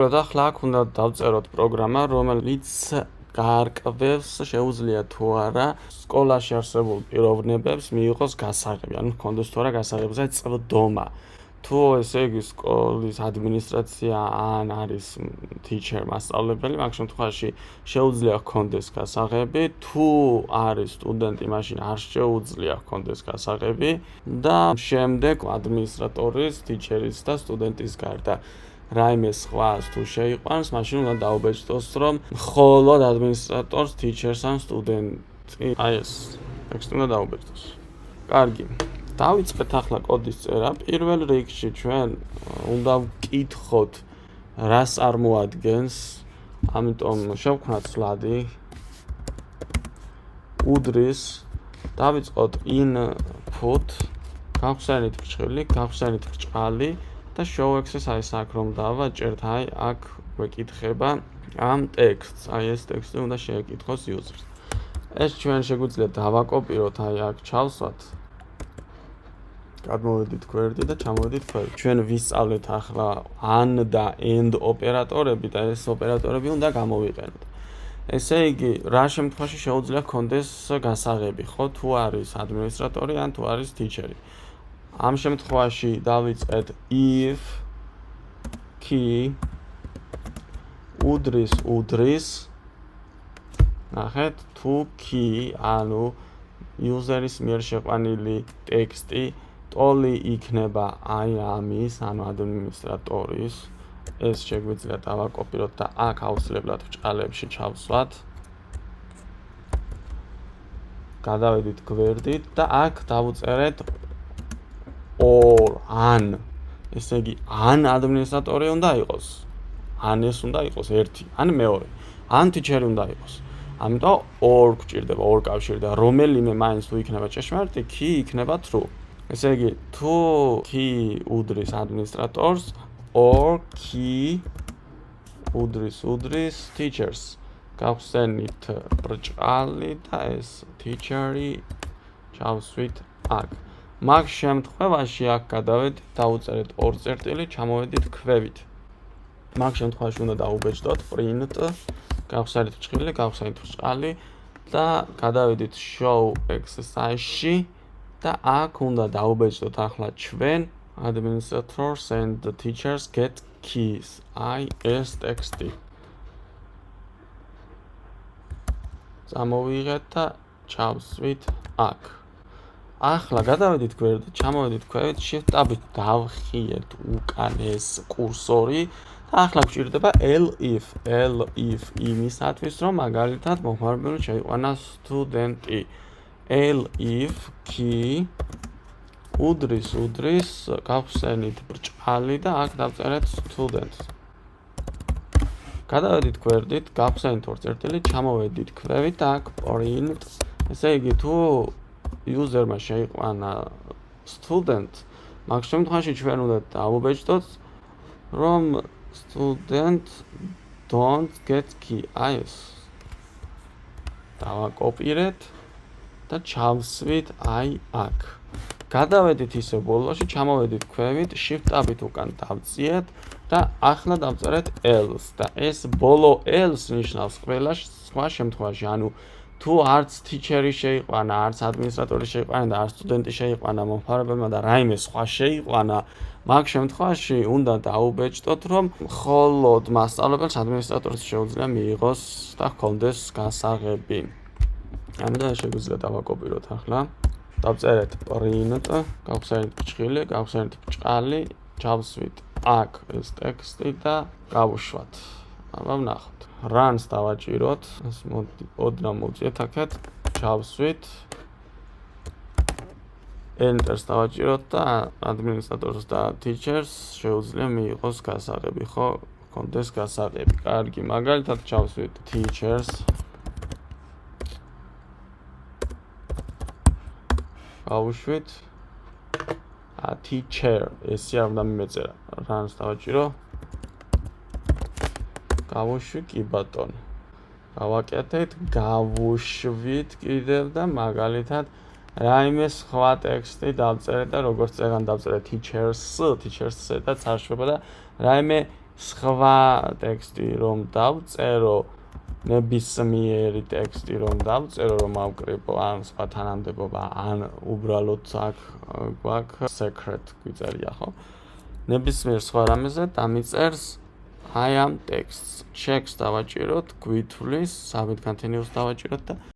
ახლა აქ უნდა დავწეროთ პროგრამა, რომელიც გაარკვევს შეუძლია თუ არა სკოლაში არსებულ პიროვნებებს მიიღოს გასაღები, ანუ ჰქონდეს თუ არა გასაღებზე წვდომა. თუ ესე იგი სკოლის ადმინისტრაცია ან არის teacher მასწავლებელი, მაგ შემთხვევაში შეუძლია ჰქონდეს გასაღები, თუ არის სტუდენტი, მაშინ არ შეუძლია ჰქონდეს გასაღები და შემდეგ ადმინისტრატორის, teacher-ის და სტუდენტის გარდა რაიმე სხვას თუ შეიყვანს, მაშინ უნდა დაუბეჭდოს, რომ მხოლოდ ადმინისტრატორს, teacher-ს ან სტუდენტი, აი ეს ტექსტი უნდა დაუბეჭდოს. კარგი. დავიწყეთ ახლა კოდის წერა. პირველ რიგში ჩვენ უნდა ვკითხოთ, რას წარმოადგენს, ამიტომ შევქმნათ სლადი. უდრის, დავიწყოთ input, გავხსენით ბრჭყილი, გავხსენით ბრჭყალი და show access აი ეს აქ რომ დავაჭერთ, აი აქ გვეკითხება ამ ტექსტს. აი ეს ტექსტი უნდა შეეკითხოს user-ს. ეს ჩვენ შეგვიძლია დავაკოპიროთ, აი აქ ჩავსვათ. გადმოვედით გვერდი და ჩამოვედით ქვევით. ჩვენ ვისწავლეთ ახლა an და and ოპერატორები და ეს ოპერატორები უნდა გამოვიყენოთ. ესე იგი, რა შემთხვევაში შეუძლია ჰქონდეს გასაღები, ხო? თუ არის ადმინისტრატორი ან თუ არის teacher-ი. ამ შემთხვევაში დავიწყეთ if key უდრის ნახეთ თუ key ანუ user-ის მიერ შეყვანილი ტექსტი ტოლი იქნება აი ამის, ანუ ადმინისტრატორის. ეს შეგვიძლია დავაკოპიროთ და აქ აუცილებლად ბრჭყალებში ჩავსვათ. გადავედით გვერდით და აქ დავუწერეთ or an. ესე იგი, an ადმინისტრატორი უნდა იყოს. an ეს უნდა იყოს ერთი, ან მეორე. an teacher-ი უნდა იყოს. ამიტომ or გვჭირდება, or კავშირი და რომელიმე მაინც თუ იქნება ჭეშმარიტი, key იქნება true. ესე იგი, თუ key უდრის ადმინისტრატორს, or key უდრის teachers. გავხსენით ბრჭყალი და ეს teacher-ი ჩავსვით აქ. მაგ შემთხვევაში აქ გადავედით, დავუწერეთ 2 წერტილი, ჩამოვედით ქვევით. მაგ შემთხვევაში უნდა დაუბეჭდოთ print, გავხსენით ბრჭყილი, გავხსენით ბრჭყალი და გადავედით show exercise-ში და აქ უნდა დაუბეჭდოთ ახლა ჩვენ administrators and the teachers get keys. აი ეს ტექსტი. წამოვიღეთ და ჩავსვით აქ. ახლა გადავედით გვერდით, ჩამოვედით ქვევით, shift-აბით დავხიეთ უკან ეს კურსორი და ახლა გვჭირდება elif იმისათვის, რომ მაგალითად მოხმარებელმა შეიყვანა სტუდენტი. elif key უდრის გავხსენით ბრჭყალი და აქ დავწერეთ student. გადავედით გვერდით, გავხსენით 2 წერტილი, ჩამოვედით ქვევით და აქ print. ესე იგი, თუ user-მა შეიყვანა student, მაგ შემთხვევაში ჩვენ უნდა დავუბეჭდოთ, რომ student don't get key. აი ეს. დავაკოპირეთ და ჩავსვით აი აქ. გადავედით ისე ბოლოში, ჩამოვედით ქვევით, shift-აბით უკან დავწიეთ და ახლა დავწერეთ else და ეს ბოლო else ნიშნავს ყველა სხვა შემთხვევაში, ანუ თუ არც teacher-ი შეიყვანა, არც ადმინისტრატორი შეიყვანა და არც სტუდენტი შეიყვანა მომხმარებელმა და რაიმე სხვა შეიყვანა, მაგ შემთხვევაში უნდა დაუბეჭდოთ, რომ მხოლოდ მასწავლებელს ადმინისტრატორს შეუძლია მიიღოს და ჰქონდეს გასაღები. ამიტომ შეგვიძლია დავაკოპიროთ ახლა. დავწერეთ print, გავხსენით ბრჭყილი, გავხსენით ბრჭყალი, ჩავსვით აქ ეს ტექსტი და გავუშვათ. აბა ვნახოთ. runs დავაჭიროთ, ეს ოდნა მოვწიეთ აქეთ, ჩავსვით. enter-ს დავაჭიროთ და ადმინისტრატორს და teachers შეუძლია მიიღოს გასაღები, ხო? ჰქონდეს გასაღები. კარგი, მაგალითად ჩავსვით teachers. გავუშვით teacher, ესე არ უნდა მიმეწერა. runs დავაჭირო. გავუშვი კი ბატონო. გავაკეთეთ, გავუშვით კიდევ და მაგალითად რაიმე სხვა ტექსტი დავწერეთ და როგორც წეგან დავწერეთ teachers-ს და წარშვება და რაიმე სხვა ტექსტი რომ დავწერო, ნებისმიერი ტექსტი რომ დავწერო, რომ ავკრიბო ან სხვა თანამდებობა, ან უბრალოდ აქ გვაქვს secret გვიწერია, ხო? ნებისმიერ სხვა რამეზე დამიწერს აი ამ ტექსტს. Checks დავაჭიროთ, გვითვლის, submit continuous დავაჭიროთ და